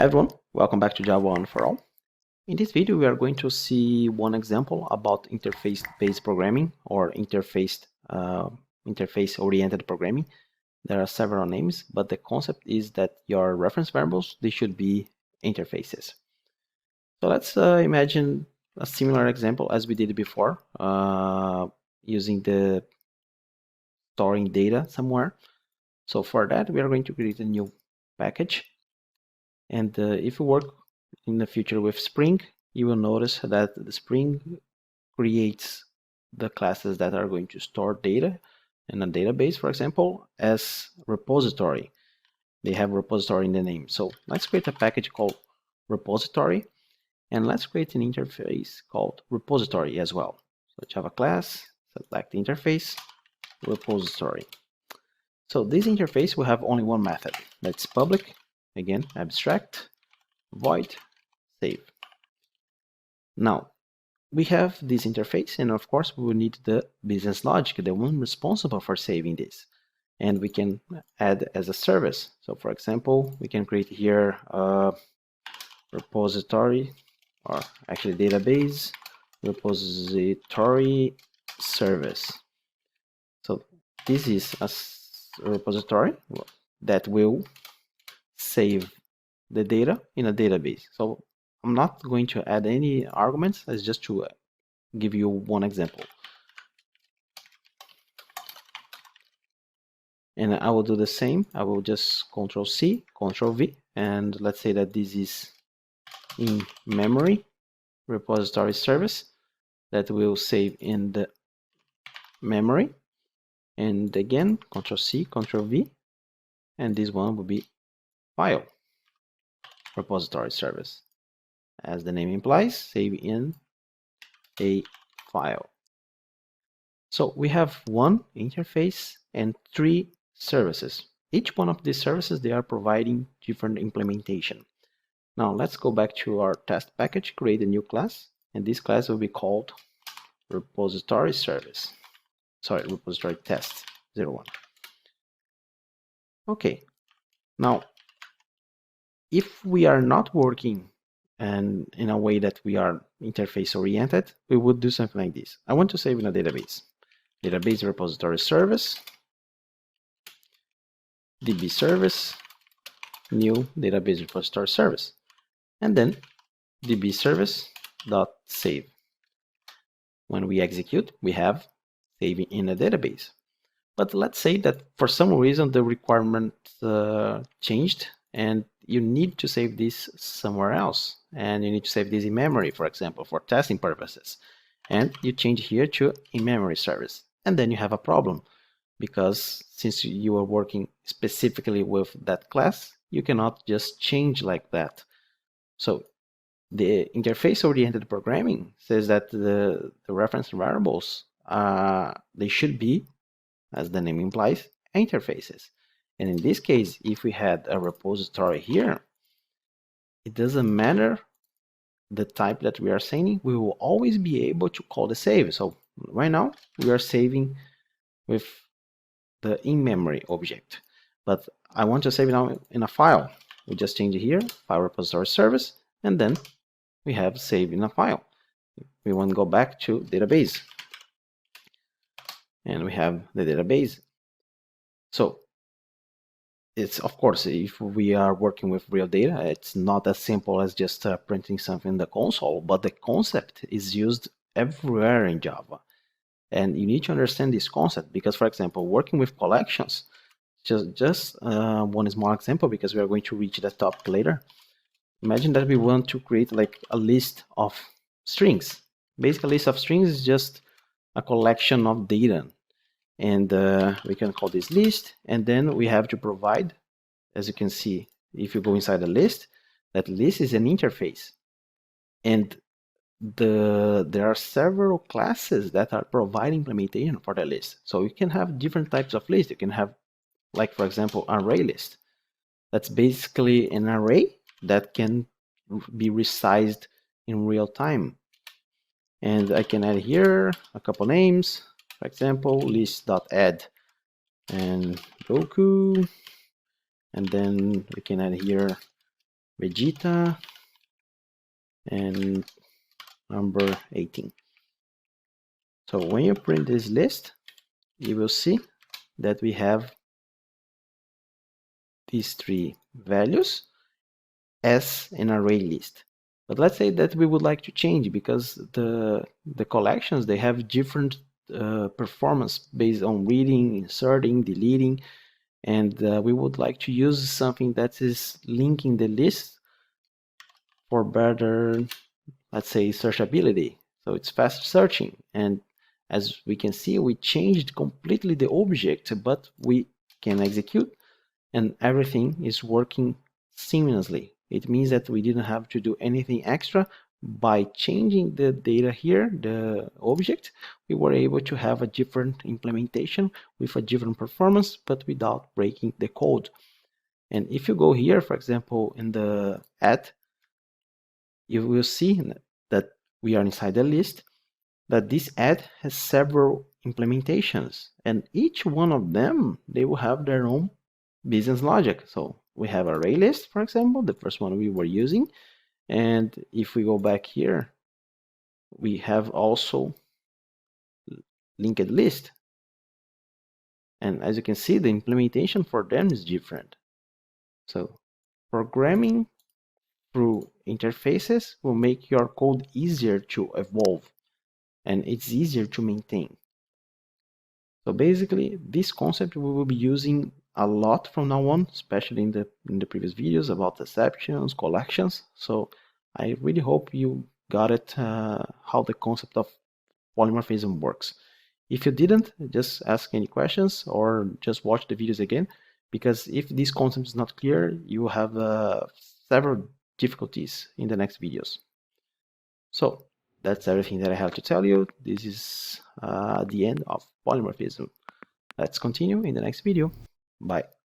Hi everyone, welcome back to Java 1 for All. In this video we are going to see one example about interface-based programming or interface-oriented programming. There are several names, but the concept is that your reference variables, they should be interfaces. So let's imagine a similar example as we did before, using the storing data somewhere. So for that we are going to create a new package. And if you work in the future with Spring, you will notice that the Spring creates the classes that are going to store data in a database, for example, as repository. They have repository in the name. So let's create a package called repository, and let's create an interface called repository as well. So Java class, select interface, repository. So this interface will have only one method. That's public. Again, abstract, void, save. Now, we have this interface, and of course, we will need the business logic, the one responsible for saving this. And we can add as a service. So, for example, we can create here a repository, or actually database, repository service. So, this is a repository that will save the data in a database. So I'm not going to add any arguments, it's just to give you one example. And I will do the same. I will just Control C, Control V, and let's say that this is in memory repository service that will save in the memory. And again, Control C, Control V, and this one will be file repository service. As the name implies, save in a file. So we have one interface and three services. Each one of these services, they are providing different implementation. Now let's go back to our test package, create a new class, and this class will be called repository service. Sorry, repository test 01. Okay, now if we are not working and in a way that we are interface oriented, we would do something like this. I want to save in a database. Database repository service, DB service, new database repository service, and then DB service dot save. When we execute, we have saving in a database. But let's say that for some reason the requirement changed and you need to save this somewhere else, and you need to save this in memory, for example, for testing purposes, and you change here to in-memory service, and then you have a problem, because since you are working specifically with that class, you cannot just change like that. So the interface-oriented programming says that the reference variables, they should be, as the name implies, interfaces. And in this case, if we had a repository here, it doesn't matter the type that we are saving, we will always be able to call the save. So right now we are saving with the in-memory object, but I want to save it now in a file. We just change it here, file repository service, and then we have saved in a file. We want to go back to database, and we have the database. So it's, of course, if we are working with real data, it's not as simple as just printing something in the console, but the concept is used everywhere in Java. And you need to understand this concept because, for example, working with collections, just one small example, because we are going to reach that topic later. Imagine that we want to create like a list of strings. Basically, a list of strings is just a collection of data. And we can call this list, and then we have to provide, as you can see, if you go inside the list, that list is an interface. And there are several classes that are providing implementation for the list. So you can have different types of lists. You can have, like, for example, array list. That's basically an array that can be resized in real time. And I can add here a couple names. For example, list.add and Goku, and then we can add here Vegeta, and number 18. So when you print this list, you will see that we have these three values as an array list. But let's say that we would like to change because the collections, they have different performance based on reading, inserting, deleting, and we would like to use something that is linking the list for better, let's say, searchability. So it's fast searching, and as we can see, we changed completely the object, but we can execute and everything is working seamlessly. It means that we didn't have to do anything extra. By changing the data here, the object, we were able to have a different implementation with a different performance, but without breaking the code. And if you go here, for example, in the add, you will see that we are inside the list, that this add has several implementations, and each one of them, they will have their own business logic. So we have array list, for example, the first one we were using, and if we go back here, we have also linked list, and as you can see, the implementation for them is different. So programming through interfaces will make your code easier to evolve, and it's easier to maintain. So basically, this concept we will be using a lot from now on, especially in the previous videos about exceptions, collections. So I really hope you got it, how the concept of polymorphism works. If you didn't, just ask any questions or just watch the videos again, because if this concept is not clear, you will have several difficulties in the next videos. So that's everything that I have to tell you. This is the end of polymorphism. Let's continue in the next video. Bye.